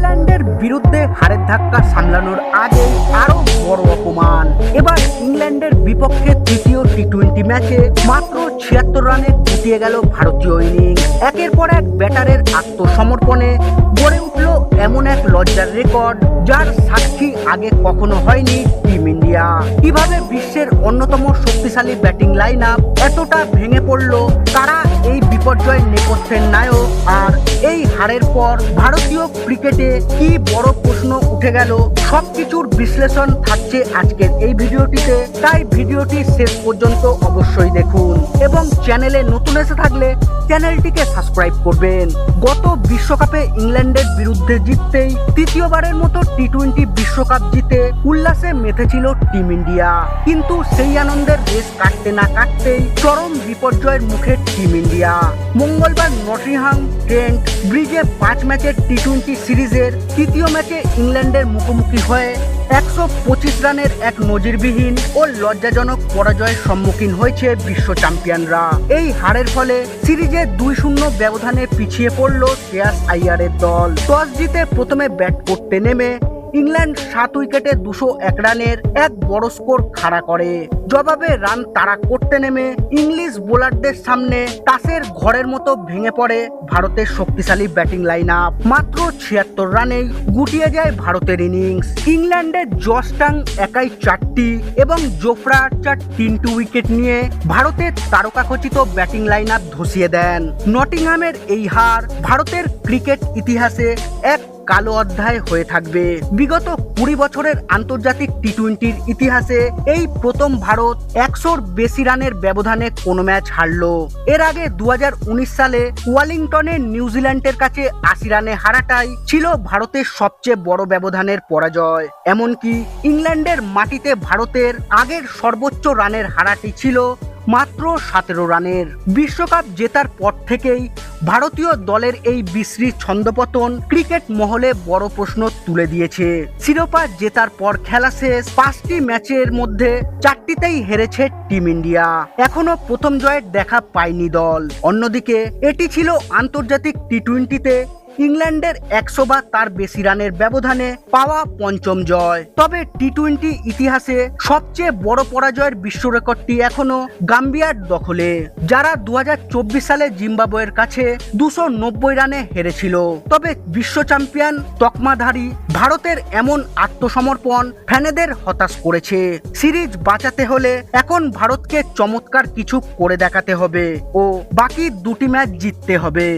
নেদারল্যান্ডের বিরুদ্ধে হারের ধাক্কা সামলানোর আগে আরো বড় অপমান। এবার ইংল্যান্ডের বিপক্ষে তৃতীয় টি-20 ম্যাচে মাত্র 76 রানে গুটিয়ে গেল ভারতীয় ইনিংস। একের পর এক ব্যাটারের আত্মসমর্পণে গড়ে উঠল এমন এক লজ্জার রেকর্ড যার সাক্ষী আগে কখনো হয়নি টিম ইন্ডিয়া। কিভাবে বিশ্বের অন্যতম শক্তিশালী ব্যাটিং লাইন আপ এতটা ভেঙে পড়ল, তারা এই বিপর্যয় নেপথ্যের নায়ক। আর এই হারের পর ভারতীয় ক্রিকেটে কি বড় প্রশ্ন উঠে গেল, সবকিছুর বিশ্লেষণ থাকছে আজকের এই ভিডিওটিতে। তাই ভিডিওটি শেষ পর্যন্ত অবশ্যই দেখুন এবং চ্যানেলে নতুন এসে থাকলে চ্যানেলটিকে সাবস্ক্রাইব করবেন। গত বিশ্বকাপে ইংল্যান্ডের বিরুদ্ধে জিততেই তৃতীয়বারের মতো টি-20 বিশ্বকাপ জিতে উল্লাসে মেতেছিল টিম ইন্ডিয়া। কিন্তু সেই আনন্দের রেশ কাটতে না কাটতেই চরম বিপর্যয়ের মুখে টিম ইন্ডিয়া। মঙ্গলবার নটিংহাম ট্রেন্ট ব্রিজে 5 ম্যাচের টি-20 সিরিজের তৃতীয় ম্যাচে ইংল্যান্ডের মুখোমুখি হয়ে 125 রানের এক নজিরবিহীন ও লজ্জাজনক পরাজয়ের সম্মুখীন হয়েছে বিশ্ব চ্যাম্পিয়নরা। এই হারের ফলে সিরিজে 2-0 ব্যবধানে পিছিয়ে পড়ল শ্রেয়াস আইয়ারের দল। টস জিতে প্রথমে ব্যাট করতে নেমে ইংল্যান্ড 7 উইকেটে 201 রানের এক বড় স্কোর খাড়া করে। জবাবে রান তাড়া করতে নেমে ইংলিশ বোলারদের সামনে তাসের ঘরের মতো ভেঙে পড়ে ভারতের শক্তিশালী ব্যাটিং লাইন আপ। মাত্র 76 রানেই গুটিয়ে যায় ভারতের ইনিংস। ইংল্যান্ডের জস টাং একাই 4টি এবং জোফরা আর্চার 3টি উইকেট নিয়ে ভারতের তারকাখচিত ব্যাটিং লাইন আপ ধসিয়ে দেন। নটিংহামের এই হার ভারতের ক্রিকেট ইতিহাসে এক কালো অধ্যায় হয়ে থাকবে। বিগত 20 বছরের আন্তর্জাতিক টি-20-র ইতিহাসে এই প্রথম ভারত 100-র বেশি রানের ব্যবধানে কোনো ম্যাচ হারল। এর আগে 2019 সালে ওয়েলিংটনে নিউজিল্যান্ডের কাছে 80 রানে হারাটাই ছিল ভারতের সবচেয়ে বড় ব্যবধানের পরাজয়। এমনকি ইংল্যান্ডের মাটিতে ভারতের আগের সর্বোচ্চ রানের হারাটি ছিল মাত্র 17 রানের। বিশ্বকাপ জেতার পর থেকেই ভারতীয় দলের এই বিশ্রী ছন্দপতন ক্রিকেট মহলে বড় প্রশ্ন তুলে দিয়েছে। শিরোপা জেতার পর খেলা শেষ 5টি ম্যাচের মধ্যে 4টিতেই হেরেছে টিম ইন্ডিয়া। এখনো প্রথম জয়ের দেখা পায়নি দল। অন্যদিকে এটি ছিল আন্তর্জাতিক টি-20-তে ইংল্যান্ডের 100 বা তার বেশি রানের ব্যবধানে পাওয়া পঞ্চম জয়। তবে টি-20 ইতিহাসে সবচেয়ে বড় পরাজয়ের বিশ্ব রেকর্ডটি এখনো গাম্বিয়ার দখলে, যারা 2024 সালে জিম্বাবুয়ের কাছে 290 রানে হেরেছিল। তবে বিশ্ব চ্যাম্পিয়ন তকমাধারী ভারতের এমন আত্মসমর্পণ ফ্যানেদের হতাশ করেছে। সিরিজ বাঁচাতে হলে এখন ভারতকে চমৎকার কিছু করে দেখাতে হবে ও বাকি 2টি ম্যাচ জিততে হবে।